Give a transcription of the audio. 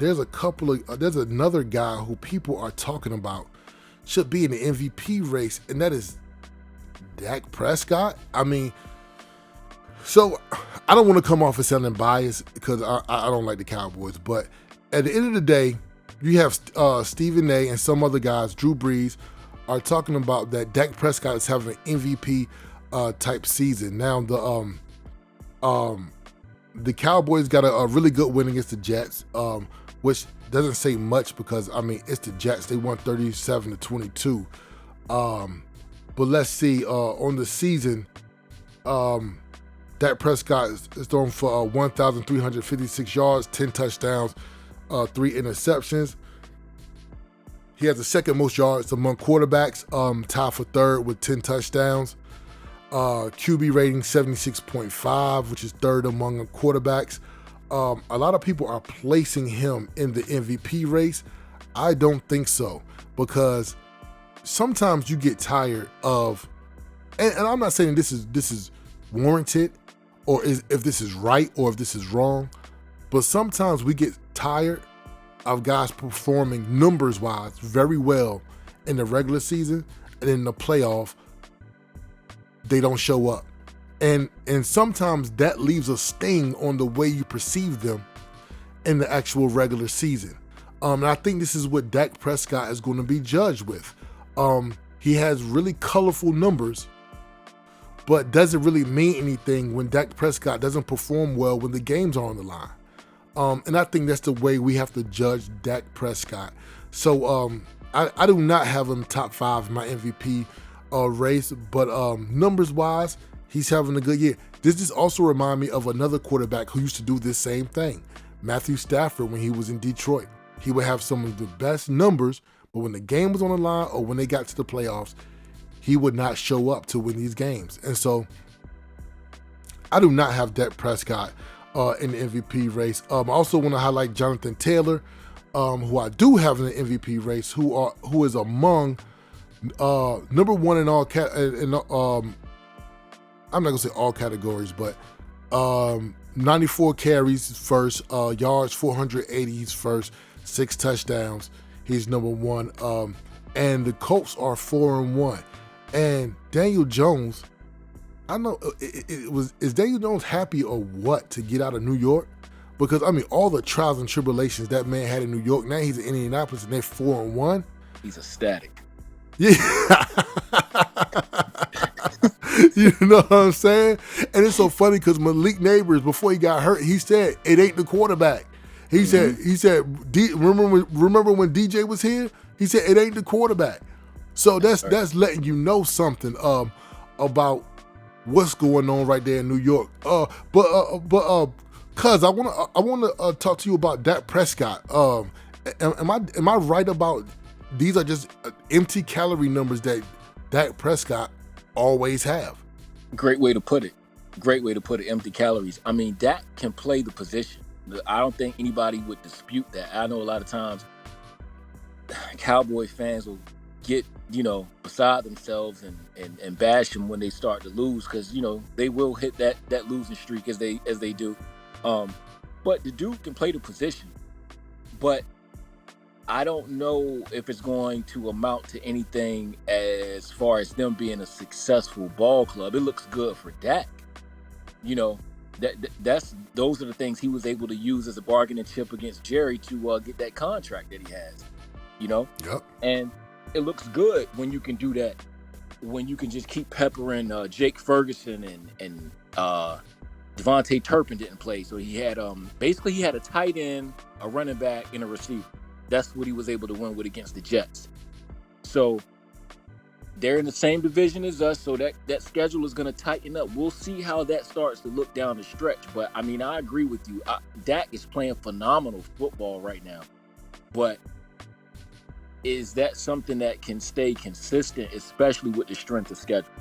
there's another guy who people are talking about should be in the MVP race, and that is Dak Prescott. I mean, so I don't want to come off as sounding biased because I don't like the Cowboys, but at the end of the day, you have Stephen A. and some other guys, Drew Brees, are talking about that Dak Prescott is having an MVP type season. Now the Cowboys got a really good win against the Jets, which doesn't say much because I mean it's the Jets. They won 37-22. But let's see on the season. Dak Prescott is thrown for 1,356 yards, 10 touchdowns, 3 interceptions. He has the second most yards among quarterbacks, tied for third with 10 touchdowns. QB rating 76.5, which is third among quarterbacks. A lot of people are placing him in the MVP race. I don't think so, because sometimes you get tired of, and I'm not saying this is warranted, or if this is right or if this is wrong, but sometimes we get tired of guys performing numbers-wise very well in the regular season, and in the playoff, they don't show up. And sometimes that leaves a sting on the way you perceive them in the actual regular season. And I think this is what Dak Prescott is going to be judged with. He has really colorful numbers, but doesn't really mean anything when Dak Prescott doesn't perform well when the games are on the line. And I think that's the way we have to judge Dak Prescott. So I do not have him top 5 in my MVP race, but numbers-wise, he's having a good year. This just also reminds me of another quarterback who used to do this same thing, Matthew Stafford, when he was in Detroit. He would have some of the best numbers, but when the game was on the line or when they got to the playoffs, he would not show up to win these games. And so I do not have Dak Prescott in the MVP race. I also want to highlight Jonathan Taylor, who I do have in the MVP race, who is among number one in all I'm not gonna say all categories, but 94 carries first, yards 480 he's first, 6 touchdowns. He's number one. And the Colts are 4-1. And Daniel Jones, I know is Daniel Jones happy or what to get out of New York? Because I mean, all the trials and tribulations that man had in New York. Now he's in Indianapolis and they're 4-1. He's ecstatic. Yeah. You know what I'm saying? And it's so funny because Malik Neighbors, before he got hurt, he said it ain't the quarterback. He said remember when DJ was here? He said it ain't the quarterback. So that's letting you know something about what's going on right there in New York. But cuz I want to talk to you about Dak Prescott. Am I right about these are just empty calorie numbers that Dak Prescott always have? Great way to put it. Empty calories. I mean, Dak can play the position. I don't think anybody would dispute that. I know a lot of times Cowboy fans will get, beside themselves and bash him when they start to lose, because, they will hit that losing streak as they do. But the dude can play the position. But I don't know if it's going to amount to anything as far as them being a successful ball club. It looks good for Dak. Those are the things he was able to use as a bargaining chip against Jerry to get that contract that he has. Yep. And it looks good when you can do that. When you can just keep peppering Jake Ferguson and Devontae Turpin didn't play, so he had basically he had a tight end, a running back, and a receiver. That's what he was able to win with against the Jets. So they're in the same division as us, so that schedule is going to tighten up. We'll see how that starts to look down the stretch. But, I mean, I agree with you. Dak is playing phenomenal football right now. But is that something that can stay consistent, especially with the strength of schedule?